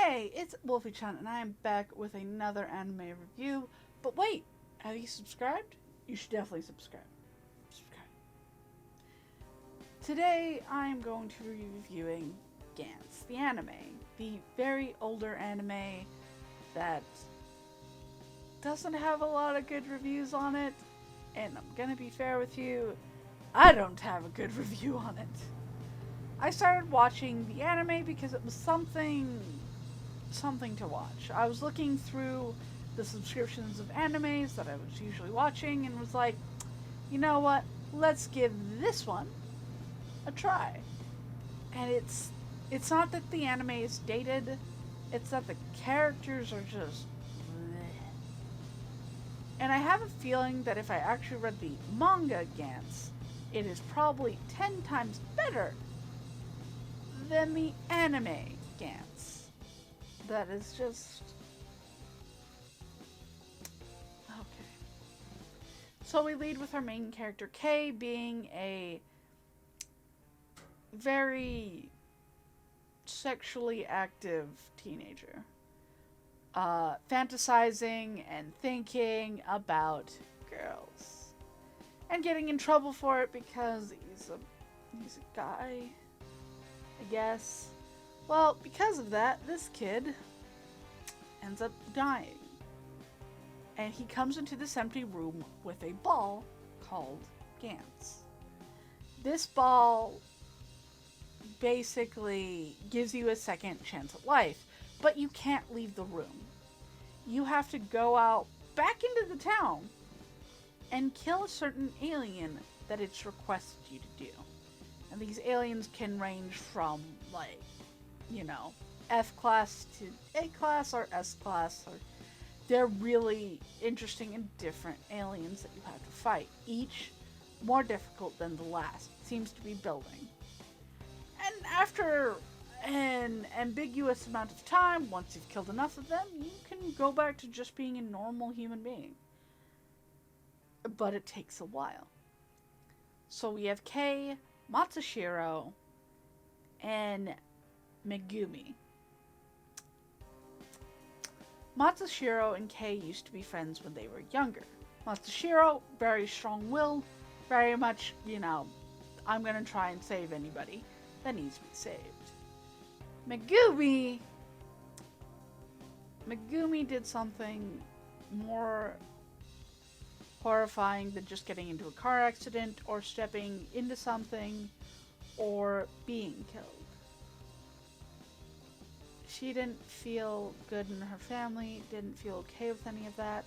Hey, it's Wolfy-Chan, and I am back with another anime review. But wait, have you subscribed? You should definitely subscribe. Today, I am going to be reviewing Gantz, the anime. The very older anime that doesn't have a lot of good reviews on it. And I'm gonna be fair with you, I don't have a good review on it. I started watching the anime because it was something to watch. I was looking through the subscriptions of animes that I was usually watching and was like, you know what, let's give this one a try. And it's not that the anime is dated, it's that the characters are just bleh. And I have a feeling that if I actually read the manga Gantz, it is probably 10 times better than the anime Gantz. That is just... okay. So we lead with our main character Kay being a very sexually active teenager. Fantasizing and thinking about girls. And getting in trouble for it because he's a guy, I guess. Well, because of that, this kid ends up dying. And he comes into this empty room with a ball called Gantz. This ball basically gives you a second chance at life, but you can't leave the room. You have to go out back into the town and kill a certain alien that it's requested you to do. And these aliens can range from, like, you know, F class to A class or S class. Or they're really interesting and different aliens that you have to fight. Each more difficult than the last. It seems to be building. And after an ambiguous amount of time, once you've killed enough of them, you can go back to just being a normal human being. But it takes a while. So we have Kei, Matsushiro, and Megumi. Matsushiro and Kei used to be friends when they were younger. Matsushiro, very strong-willed, very much, you know, I'm gonna try and save anybody that needs to be saved. Megumi did something more horrifying than just getting into a car accident or stepping into something or being killed. She didn't feel good in her family, didn't feel okay with any of that.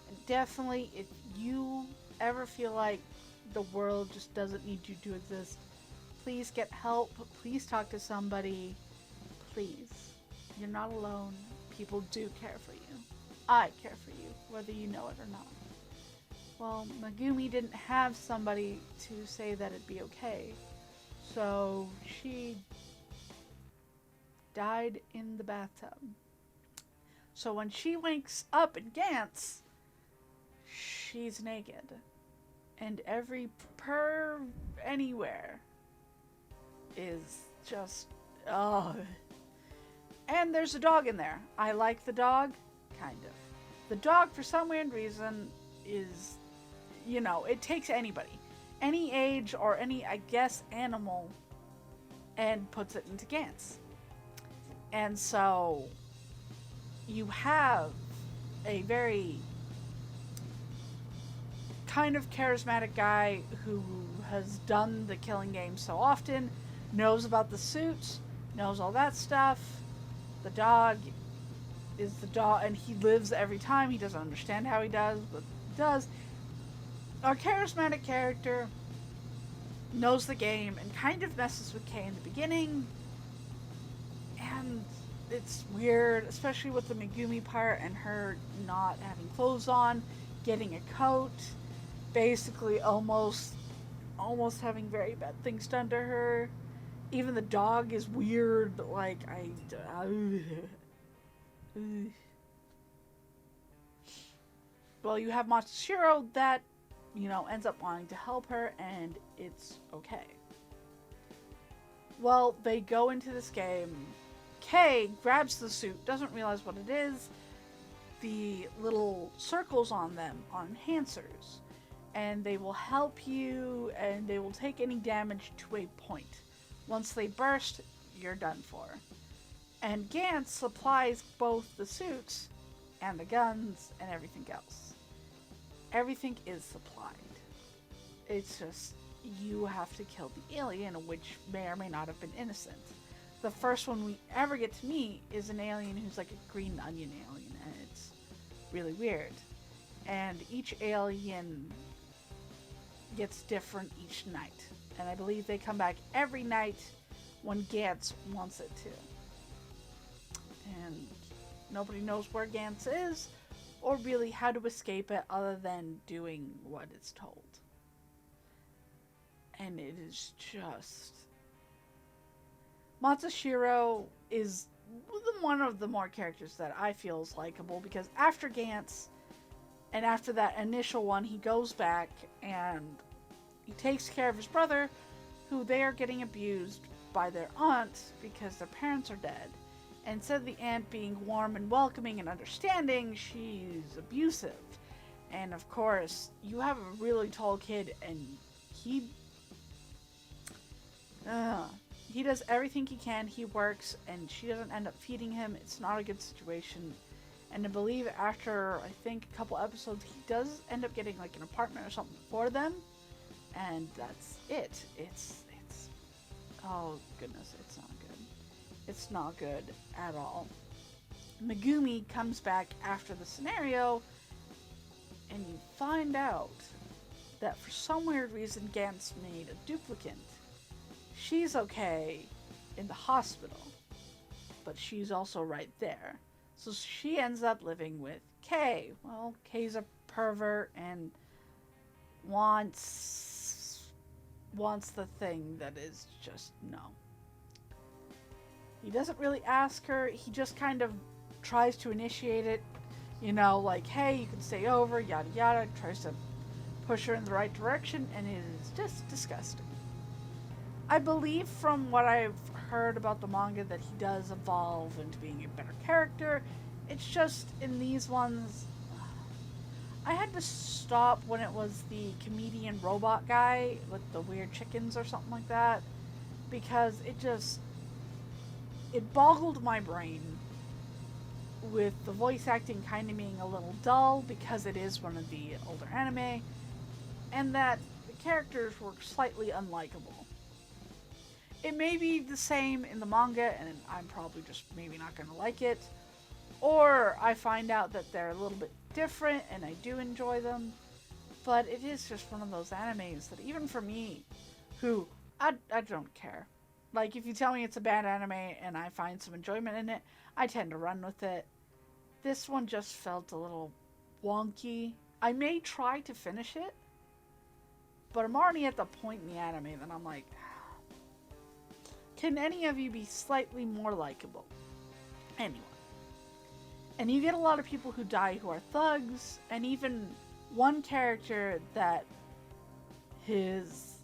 And definitely, if you ever feel like the world just doesn't need you to exist, please get help, please talk to somebody, please. You're not alone. People do care for you. I care for you, whether you know it or not. Well, Megumi didn't have somebody to say that it'd be okay, so she died in the bathtub. So when she wakes up in Gantz, she's naked. And every anywhere is just, oh. And there's a dog in there. I like the dog, kind of. The dog, for some weird reason, is, you know, it takes anybody, any age or any, I guess, animal, and puts it into Gantz. And so you have a very kind of charismatic guy who has done the killing game so often, knows about the suits, knows all that stuff. The dog is the dog, and he lives every time. He doesn't understand how he does, but he does. Our charismatic character knows the game and kind of messes with Kay in the beginning. And it's weird, especially with the Megumi part and her not having clothes on, getting a coat, basically almost having very bad things done to her. Even the dog is weird, like, well, you have Matsushiro that, you know, ends up wanting to help her, and it's okay. Well, they go into this game. Kay grabs the suit, doesn't realize what it is. The little circles on them are enhancers, and they will help you, and they will take any damage to a point. Once they burst, you're done for. And Gantz supplies both the suits and the guns and everything else. Everything is supplied. It's just, you have to kill the alien, which may or may not have been innocent. The first one we ever get to meet is an alien who's like a green onion alien, and it's really weird. And each alien gets different each night. And I believe they come back every night when Gantz wants it to. And nobody knows where Gantz is, or really how to escape it other than doing what it's told. And it is just... Matsushiro is one of the more characters that I feel is likable, because after Gantz, and after that initial one, he goes back and he takes care of his brother, who they are getting abused by their aunt because their parents are dead. And instead of the aunt being warm and welcoming and understanding, she's abusive. And of course, you have a really tall kid, and he does everything he can. He works, and she doesn't end up feeding him. It's not a good situation. And I believe after, I think, a couple episodes, he does end up getting like an apartment or something for them. And that's it. It's oh goodness, it's not good. It's not good at all. Megumi comes back after the scenario, and you find out that for some weird reason Gantz made a duplicate. She's okay in the hospital, but she's also right there. So she ends up living with Kay. Well, Kay's a pervert and wants the thing that is just no. He doesn't really ask her. He just kind of tries to initiate it. You know, like, hey, you can stay over, yada yada. Tries to push her in the right direction, and it is just disgusting. I believe from what I've heard about the manga that he does evolve into being a better character. It's just, in these ones, I had to stop when it was the comedian robot guy with the weird chickens or something like that, because it boggled my brain with the voice acting kind of being a little dull because it is one of the older anime, and that the characters were slightly unlikable. It may be the same in the manga, and I'm probably just maybe not going to like it. Or I find out that they're a little bit different, and I do enjoy them. But it is just one of those animes that even for me, who, I don't care. Like, if you tell me it's a bad anime and I find some enjoyment in it, I tend to run with it. This one just felt a little wonky. I may try to finish it, but I'm already at the point in the anime that I'm like, can any of you be slightly more likable? Anyway. And you get a lot of people who die who are thugs, and even one character that his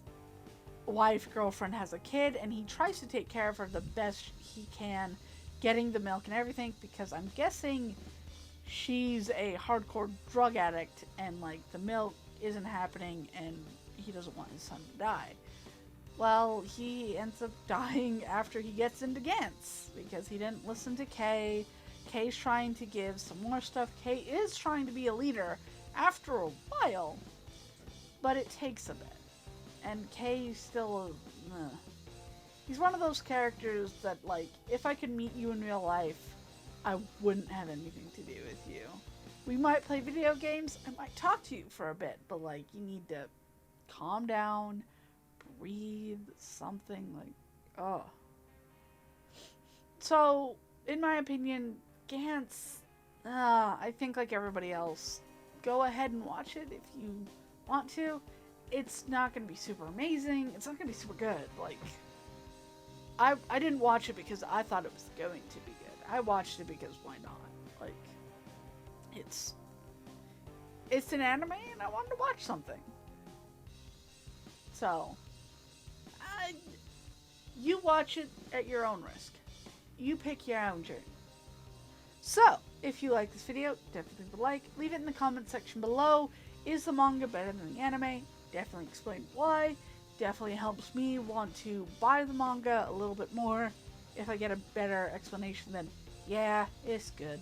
wife, girlfriend has a kid, and he tries to take care of her the best he can, getting the milk and everything, because I'm guessing she's a hardcore drug addict, and like the milk isn't happening, and he doesn't want his son to die. Well, he ends up dying after he gets into Gantz, because he didn't listen to Kay. Kay's trying to give some more stuff. Kay is trying to be a leader after a while, but it takes a bit. And Kay still, he's one of those characters that, like, if I could meet you in real life, I wouldn't have anything to do with you. We might play video games, I might talk to you for a bit, but, like, you need to calm down, breathe, something, like, oh. So, in my opinion, Gantz, I think like everybody else, go ahead and watch it if you want to. It's not going to be super amazing. It's not going to be super good. Like, I didn't watch it because I thought it was going to be good. I watched it because why not? Like, it's an anime and I wanted to watch something. So, you watch it at your own risk. you pick your own journey. So, if you like this video, definitely leave a like. Leave it in the comment section below. Is the manga better than the anime? Definitely explain why. Definitely helps me want to buy the manga a little bit more. If I get a better explanation, then yeah, it's good.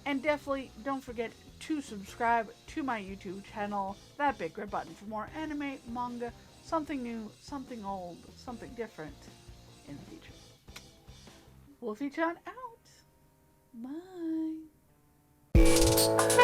And definitely don't forget to subscribe to my YouTube channel, that big red button, for more anime, manga, something new, something old, something different in the future. Wolfy-Chan out. Bye.